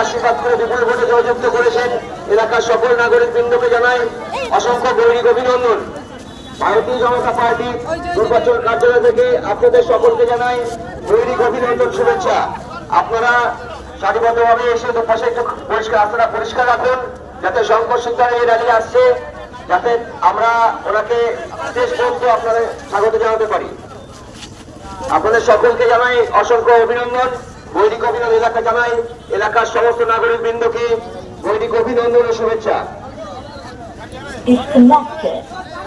আশীর্বাদ করে বিপুল ভোটে জয়যুক্ত করেছেন এলাকার সকল নাগরিক বৃন্দকে জানাই অসংখ্য গৌরী অভিনন্দন। ভারতীয় জনতা পার্টি নির্বাচন কার্যালয় থেকে আপনাদের সকলকে জানাই গৌরী অভিনন্দন, শুভেচ্ছা। আপনারা সারিবদ্ধভাবে এসে দুপাশে একটু রাস্তাটা পরিষ্কার রাখুন, যাতে শঙ্কর সিকদার এই র্যালি আসছে, যাতে আমরা ওনাকে শেষ পর্যন্ত আপনাদের স্বাগত জানাতে পারি। আপনাদের সকলকে জানাই অসংখ্য অভিনন্দন, গৈরিক অভিনন্দন এলাকা জানাই এলাকার সমস্ত নাগরিক বৃন্দকে গৈরিক অভিনন্দন ও শুভেচ্ছা।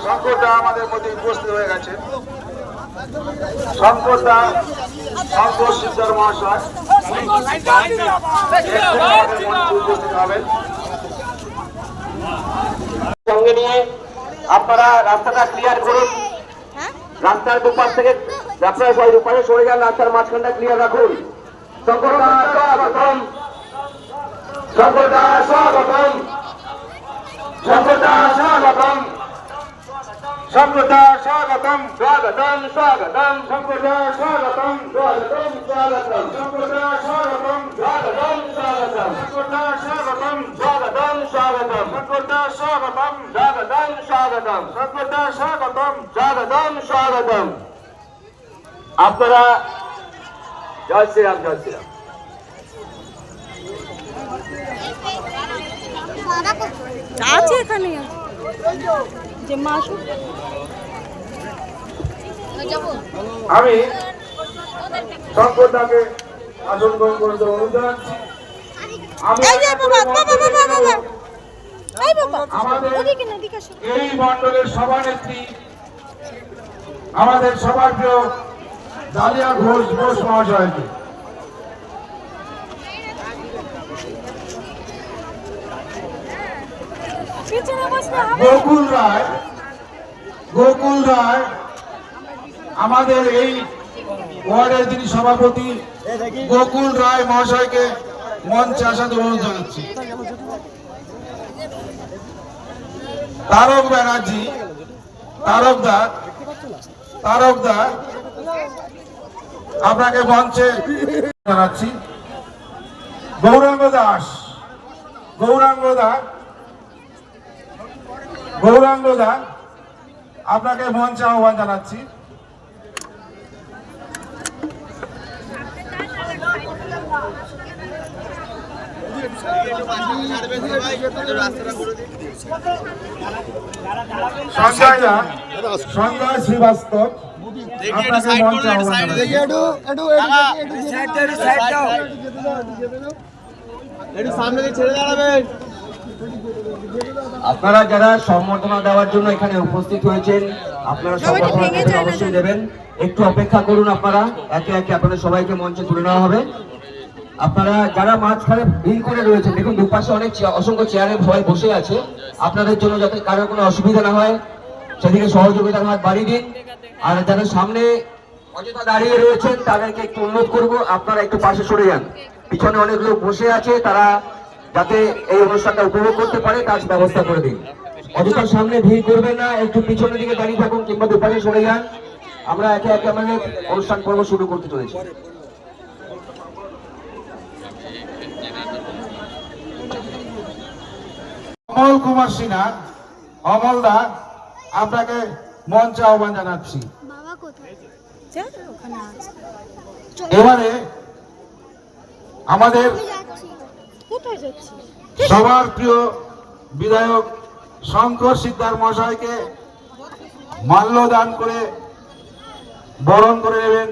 শঙ্করদা আমাদের মধ্যে উপস্থিত হয়ে গেছে। শঙ্করদা, শঙ্কর সিকদার মহাশয় উপস্থিত হবেন। সঙ্গে নিয়ে আপনারা রাস্তাটা ক্লিয়ার করুন, রাস্তার দুপাশ থেকে আপনারা সবাই দুপাশে সরে যান, রাস্তার মাঝখানটা ক্লিয়ার রাখুন। শঙ্করদা স্বাগতম, শঙ্করদা স্বাগতম, শঙ্করদা স্বাগতম, শঙ্করদা স্বাগতম, স্বাগতম স্বাগতম, শঙ্করদা স্বাগতম, স্বাগতম স্বাগতম, শঙ্করদা স্বাগতম, স্বাগতম স্বাগতম, শঙ্করদা স্বাগতম, স্বাগতম স্বাগতম, শঙ্করদা স্বাগতম, স্বাগতম স্বাগতম, শঙ্করদা স্বাগতম, স্বাগতম স্বাগতম। আপনারা জয় শ্রীরাম, জয় শ্রীরাম। আছে এখানে যে মাসু আমি শঙ্করদাকে আসন গ্রহণ করতে অনুরোধ জানাচ্ছি। আমাদের এই মন্ডলের সভানেত্রী, আমাদের সবার প্রিয় ডালিয়া ঘোষ ঘোষ মহাশয়কে গোকুল রায় আমাদের এই ওয়ার্ডের যিনি সভাপতি গোকুল রায় মহাশয়কে মঞ্চে আসার অনুরোধ জানাচ্ছি। তারক ব্যানার্জি, তারকদা আপনাকে মঞ্চে জানাচ্ছি। গৌরাঙ্গ দা আপনাকে মঞ্চে আহ্বান জানাচ্ছি। সঞ্জয় শ্রীবাস্তব আপনাকে মঞ্চে আহ্বান জানাচ্ছি। আপনারা যারা সম্বর্ধনা দেওয়ার জন্য এখানে উপস্থিত হয়েছেন, আপনারা সম্বর্ধনা অবশ্যই দেবেন। একটু অপেক্ষা করুন, আপনারা একে একে আপনাদের সবাইকে মঞ্চে তুলে নেওয়া হবে। আপনারা যারা মাঝখানে ভিড় করে রয়েছেন, দেখুন দুপাশে অনেক অসংখ্য চেয়ারে সবাই বসে আছে। আপনাদের জন্য যাতে কারোর কোনো অসুবিধা না হয় সেদিকে সহযোগিতার হাত বাড়িয়ে দিন। আর যারা সামনে অযথা দাঁড়িয়ে রয়েছেন তাদেরকে একটু অনুরোধ করবো আপনারা একটু পাশে সরে যান। পিছনে অনেক লোক বসে আছে, তারা যাতে এই অনুষ্ঠানটা উপভোগ করতে পারে তার ব্যবস্থা করে দিন। অযথা সামনে ভিড় করবেন না, একটু পিছনের দিকে দাঁড়িয়ে থাকুন কিংবা দুপাশে সরে যান। আমরা একে একে আমাদের অনুষ্ঠান পর্ব শুরু করতে চলেছি। অমল কুমার সিনহা, অমলদা আপনাকে মঞ্চে আহ্বান জানাচ্ছি। এবারে আমাদের সবার প্রিয় বিধায়ক শঙ্কর সিকদার মহাশয়কে মাল্যদান করে বরণ করে নেবেন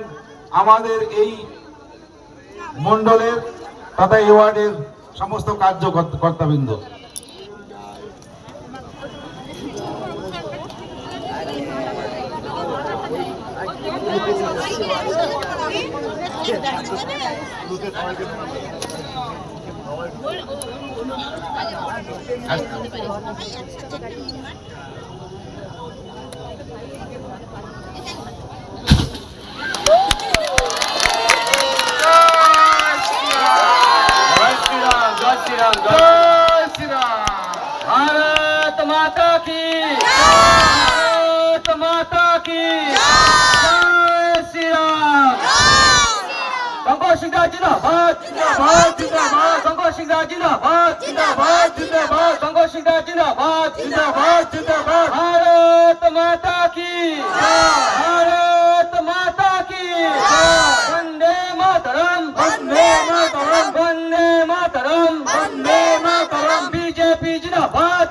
আমাদের এই মন্ডলের তথা এই ওয়ার্ডের সমস্ত কার্যকর্তাবৃন্দ। भारत माता की भारत माता की जय श्री राम गंगो सिंह जिंदाबाद जिंदाबाद जिंदाबाद गंगो सिंह जिंदाबाद जिंदाबाद जिंदाबाद गंगो सिंह जिंदाबाद जिंदाबाद जिंदाबाद भारत माता की भारत माता की वंदे मातरम वंदे मातरम वंदे मातरम वंदे मातरम बीजेपी जिंदाबाद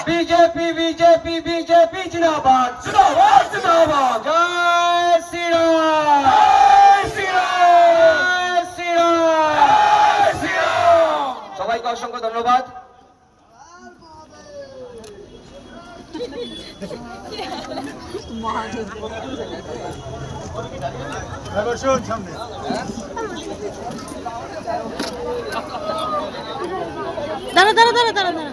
बीजेपी बीजेपी बीजेपी जिंदाबाद जिंदाबाद जिंदाबाद जय श्री राम जय श्री राम जय श्री राम সবাইকে অসংখ্য ধন্যবাদ। দাঁড়া দাঁড়া দাঁড়া দাঁড়া দাঁড়া